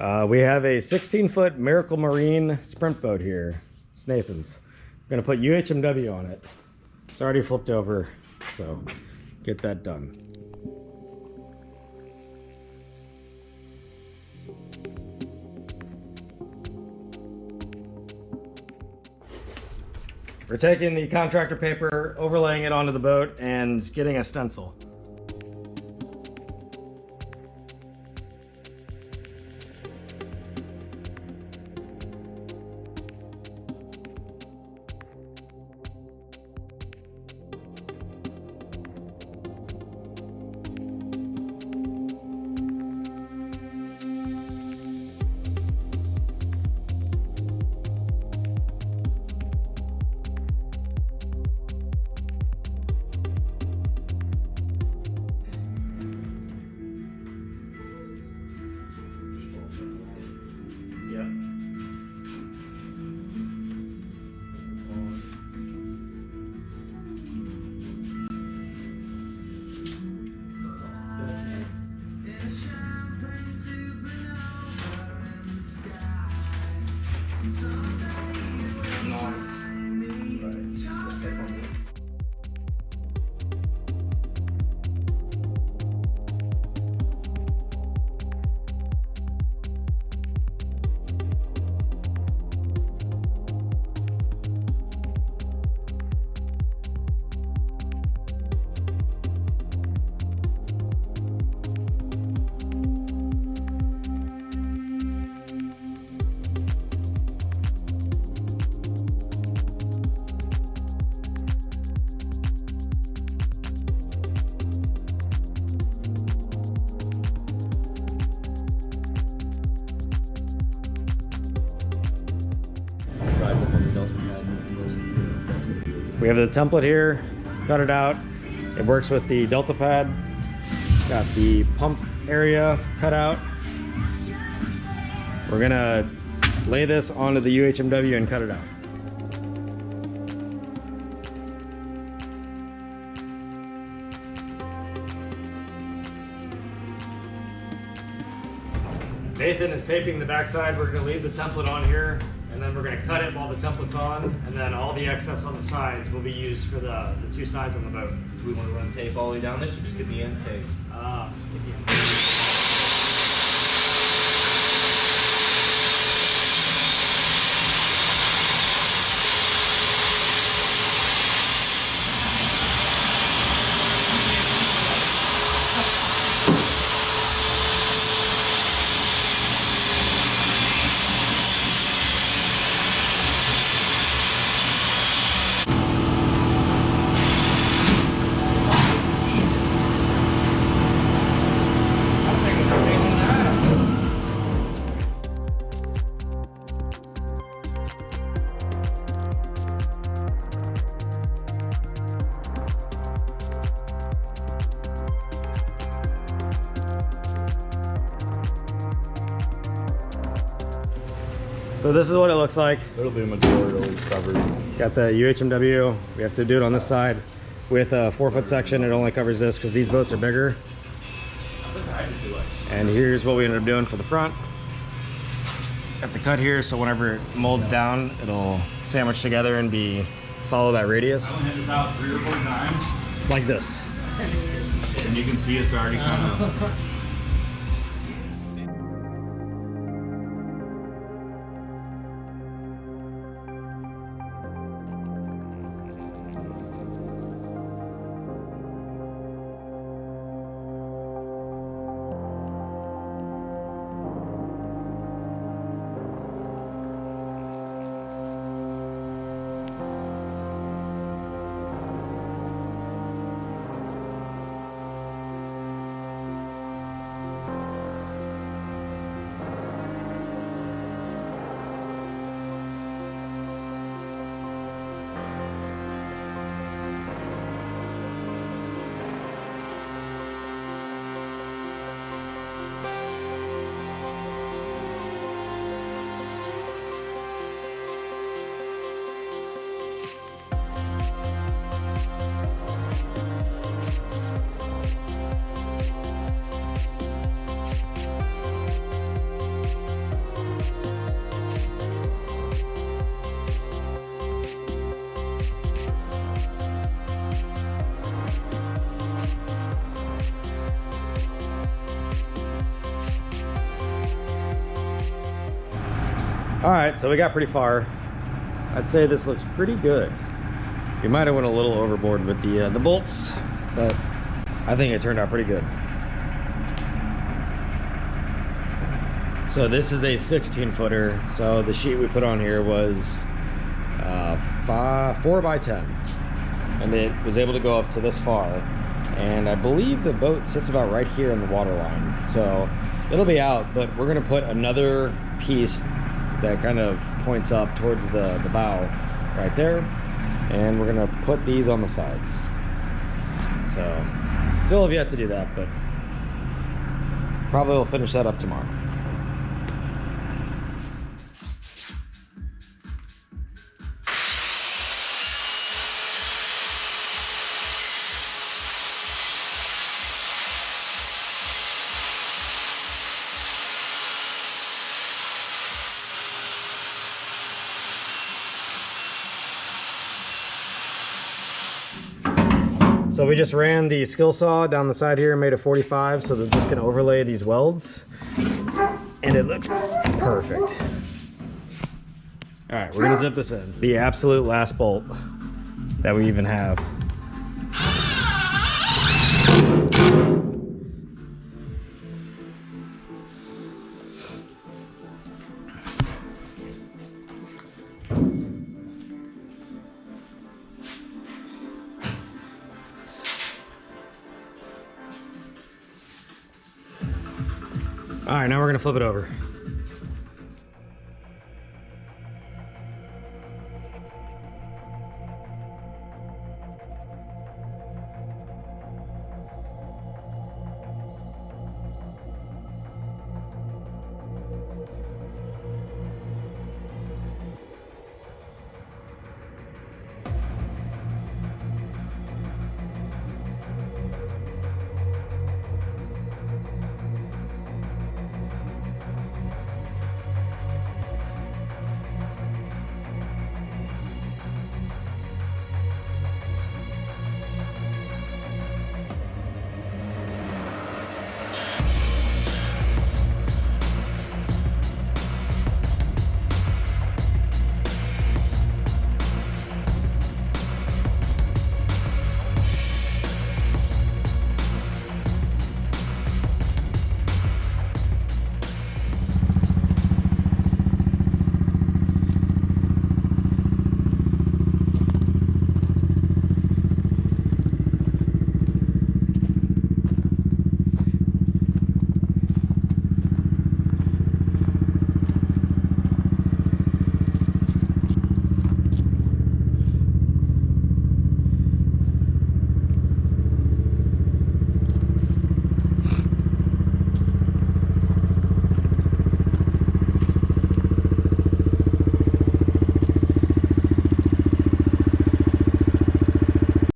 We have a 16-foot Miracle Marine sprint boat here. It's Nathan's. I'm gonna put UHMW on it. It's already flipped over, so get that done. We're taking the contractor paper, overlaying it onto the boat, and getting a stencil. We have the template here, cut it out. It works with the Delta pad. Got the pump area cut out. We're gonna lay this onto the UHMW and cut it out. Nathan is taping the backside. We're gonna leave the template on here, and then we're gonna cut it while the template's on, and then all the excess on the sides will be used for the two sides on the boat. Do we want to run tape all the way down this, or just get the ends tape? So this is what it looks like. It'll be majority covered. Got the UHMW. We have to do it on this side. With a 4-foot section, it only covers this because these boats are bigger. And here's what we ended up doing for the front. Got the cut here, so whenever it molds down, it'll sandwich together and follow that radius. I hit this out 3 or 4 times. Like this. And you can see it's already kind of... All right, so we got pretty far. I'd say this looks pretty good. You might have went a little overboard with the bolts, but I think it turned out pretty good. So this is a 16-footer. So the sheet we put on here was 4 by 10, and it was able to go up to this far. And I believe the boat sits about right here in the water line. So it'll be out, but we're gonna put another piece that kind of points up towards the bow right there. And we're gonna put these on the sides. So still have yet to do that, but probably we'll finish that up tomorrow. So we just ran the skill saw down the side here and made a 45, so they're just gonna overlay these welds, and it looks perfect. All right, we're gonna zip this in. The absolute last bolt that we even have. All right, now we're gonna flip it over.